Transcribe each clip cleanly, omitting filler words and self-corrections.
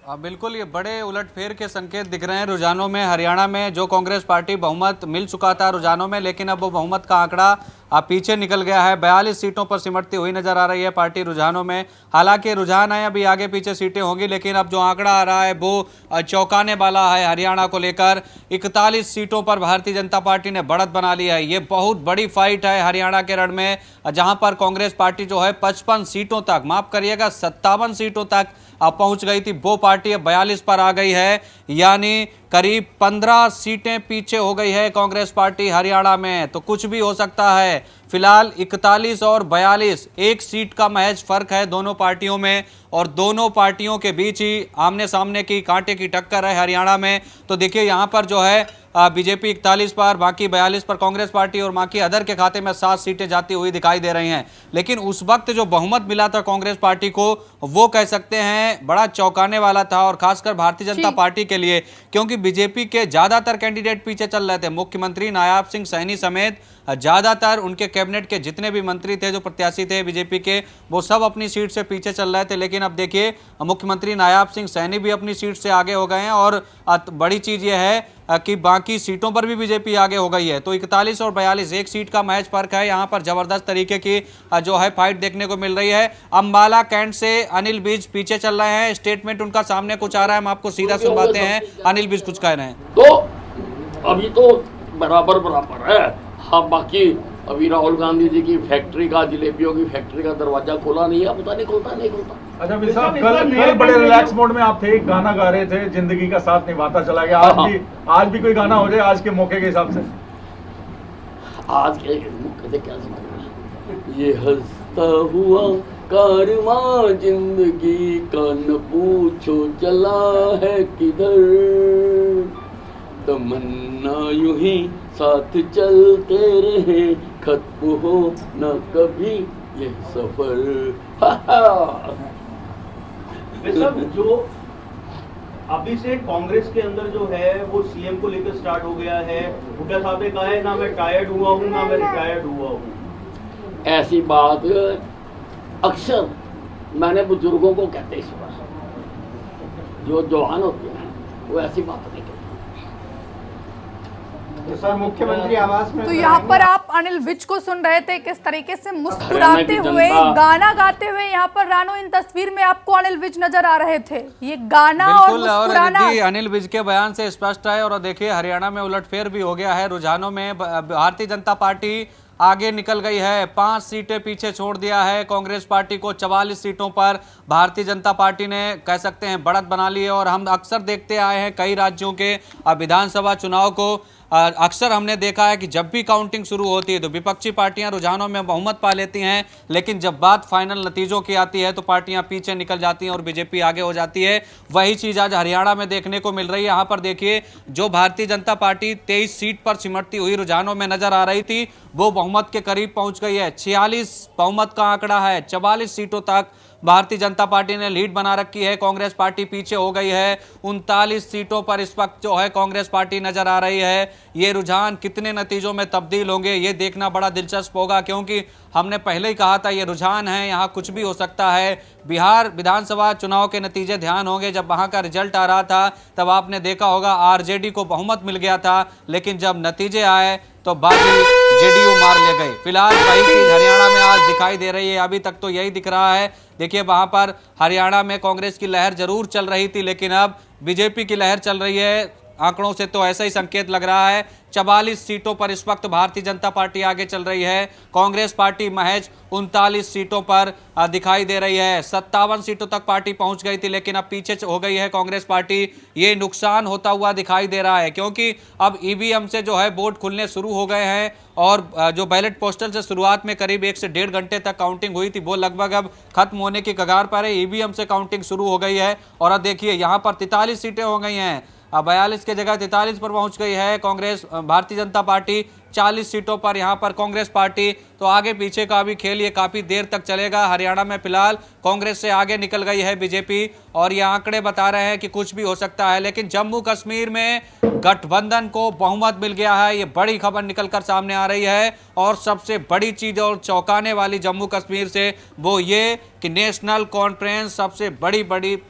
बिल्कुल, ये बड़े उलटफेर के संकेत दिख रहे हैं रुझानों में। हरियाणा में जो कांग्रेस पार्टी बहुमत मिल चुका था रुझानों में, लेकिन अब वो बहुमत का आंकड़ा पीछे निकल गया है। 42 सीटों पर सिमटती हुई नजर आ रही है पार्टी रुझानों में। हालांकि रुझान है, अभी आगे पीछे सीटें होंगी, लेकिन अब जो आंकड़ा आ रहा है वो चौंकाने वाला है। हरियाणा को लेकर 41 सीटों पर भारतीय जनता पार्टी ने बढ़त बना ली है। ये बहुत बड़ी फाइट है हरियाणा के रण में, जहां पर कांग्रेस पार्टी जो है 55 सीटों तक, माफ करिएगा 57 सीटों तक अब पहुंच गई थी। वो पार्टी अब 42 पर आ गई है, यानी करीब 15 सीटें पीछे हो गई है कांग्रेस पार्टी हरियाणा में। तो कुछ भी हो सकता है। फिलहाल 41 और 42, एक सीट का महज फर्क है दोनों पार्टियों में, और दोनों पार्टियों के बीच ही आमने सामने की कांटे की टक्कर है हरियाणा में। तो देखिए यहां पर जो है बीजेपी 41 पर, बाकी 42 पर कांग्रेस पार्टी, और बाकी अदर के खाते में 7 सीटें जाती हुई दिखाई दे रही हैं। लेकिन उस वक्त जो बहुमत मिला था कांग्रेस पार्टी को, वो कह सकते हैं बड़ा चौंकाने वाला था, और खासकर भारतीय जनता पार्टी के लिए, क्योंकि बीजेपी के ज्यादातर कैंडिडेट पीछे चल रहे थे। मुख्यमंत्री नायाब सिंह सैनी समेत ज्यादातर उनके कैबिनेट के जितने भी मंत्री थे, जो प्रत्याशी थे बीजेपी के, वो सब अपनी सीट से पीछे चल रहे थे। लेकिन अब देखिए मुख्यमंत्री नायाब सिंह सैनी भी अपनी सीट से आगे हो गए हैं, और बड़ी चीज यह है कि बाकी सीटों पर भी बीजेपी आगे हो गई है। तो 41 और 42, एक सीट का महज फर्क है। यहाँ पर जबरदस्त तरीके की जो है फाइट देखने को मिल रही है। अंबाला कैंट से अनिल विज पीछे चल रहे हैं। स्टेटमेंट उनका सामने कुछ आ रहा है, हम आपको सीधा सुनवाते हैं। अनिल विज कुछ कह रहे हैं। तो अभी तो बराबर बराबर है। हाँ, बाकी अभी राहुल गांधी जी की फैक्ट्री का, जलेबियों की फैक्ट्री का दरवाजा खोला नहीं है, पता नहीं खुलता नहीं खुलता। अच्छा विज साहब, कल बड़े रिलैक्स मोड में आप थे, गाना गा रहे थे, जिंदगी का साथ निभाता चला गया। आज भी कोई गाना हो जाए आज के मौके के हिसाब से? आज के मौके से क्या समझ, ये हंसता हुआ कारवां जिंदगी का न पूछो चला है किधर, तमन्ना यूं ही साथ चलते रहे, खत्म हो न कभी ये सफर। सब जो अभी से कांग्रेस के अंदर जो है वो सीएम को लेकर स्टार्ट हो गया है। हुड्डा साहब ने कहा है ना मैं टायर्ड हुआ हूँ ना मैं रिटायर्ड हुआ हूँ। ऐसी बात अक्सर मैंने बुजुर्गों को कहते सुना, जो जवान होते हैं वो ऐसी बात नहीं कहते। तो सर मुख्यमंत्री आवास में तो यहाँ पर आप अनिल विज को सुन रहे थे, किस तरीके से मुस्कुराते हुए, गाना गाते हुए यहाँ पर रानो, इन तस्वीर में आपको अनिल विज नजर आ रहे थे। ये गाना और मुस्कुराना अनिल विज के बयान से स्पष्ट है। और देखिए हरियाणा में उलटफेर भी हो गया है रुझानों में। भारतीय जनता पार्टी आगे निकल गई है, 5 सीटें पीछे छोड़ दिया है कांग्रेस पार्टी को। 44 सीटों पर भारतीय जनता पार्टी ने कह सकते हैं बढ़त बना ली है। और हम अक्सर देखते आए हैं कई राज्यों के विधानसभा चुनाव को, अक्सर हमने देखा है कि जब भी काउंटिंग शुरू होती है तो विपक्षी पार्टियां रुझानों में बहुमत पा लेती हैं, लेकिन जब बात फाइनल नतीजों की आती है तो पार्टियां पीछे निकल जाती हैं और बीजेपी आगे हो जाती है। वही चीज आज हरियाणा में देखने को मिल रही है। यहां पर देखिए जो भारतीय जनता पार्टी 23 सीट पर सिमटती हुई रुझानों में नजर आ रही थी, वो बहुमत के करीब पहुंच गई है। 46 बहुमत का आंकड़ा है। 44 सीटों तक भारतीय जनता पार्टी ने लीड बना रखी है। कांग्रेस पार्टी पीछे हो गई है। 39 सीटों पर इस वक्त जो है कांग्रेस पार्टी नजर आ रही है। ये रुझान कितने नतीजों में तब्दील होंगे ये देखना बड़ा दिलचस्प होगा, क्योंकि हमने पहले ही कहा था ये रुझान है, यहाँ कुछ भी हो सकता है। बिहार विधानसभा चुनाव के नतीजे ध्यान होंगे, जब वहां का रिजल्ट आ रहा था तब आपने देखा होगा आरजेडी को बहुमत मिल गया था, लेकिन जब नतीजे आए तो बाकी जेडीयू मार ले गए। फिलहाल वही चीज हरियाणा में आज दिखाई दे रही है। अभी तक तो यही दिख रहा है। देखिए वहां पर हरियाणा में कांग्रेस की लहर जरूर चल रही थी, लेकिन अब बीजेपी की लहर चल रही है। आंकड़ों से तो ऐसा ही संकेत लग रहा है। 44 सीटों पर इस वक्त भारतीय जनता पार्टी आगे चल रही है। कांग्रेस पार्टी महज 39 सीटों पर दिखाई दे रही है। 57 सीटों तक पार्टी पहुंच गई थी, लेकिन अब पीछे हो गई है कांग्रेस पार्टी। ये नुकसान होता हुआ दिखाई दे रहा है, क्योंकि अब ईवीएम से जो है वोट खुलने शुरू हो गए हैं, और जो बैलेट पोस्टल से शुरुआत में करीब 1 से 1.5 घंटे तक काउंटिंग हुई थी, वो लगभग अब खत्म होने की कगार पर है। ईवीएम से काउंटिंग शुरू हो गई है, और अब देखिए यहाँ पर 43 सीटें हो गई हैं। 42 के जगह 43 पर पहुंच गई है कांग्रेस, भारतीय जनता पार्टी 40 सीटों पर यहाँ पर कांग्रेस पार्टी। तो आगे पीछे का भी खेल ये काफी देर तक चलेगा। हरियाणा में फिलहाल कांग्रेस से आगे निकल गई है बीजेपी, और ये आंकड़े बता रहे हैं कि कुछ भी हो सकता है। लेकिन जम्मू कश्मीर में गठबंधन को बहुमत मिल गया है, ये बड़ी खबर निकलकर सामने आ रही है। और सबसे बड़ी चीज और चौंकाने वाली जम्मू कश्मीर से वो ये कि नेशनल कॉन्फ्रेंस सबसे बड़ी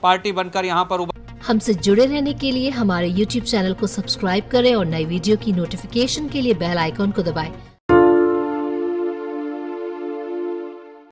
पार्टी बनकर यहाँ पर हमसे जुड़े रहने के लिए हमारे YouTube चैनल को सब्सक्राइब करें और नई वीडियो की नोटिफिकेशन के लिए बेल आइकॉन को दबाएं।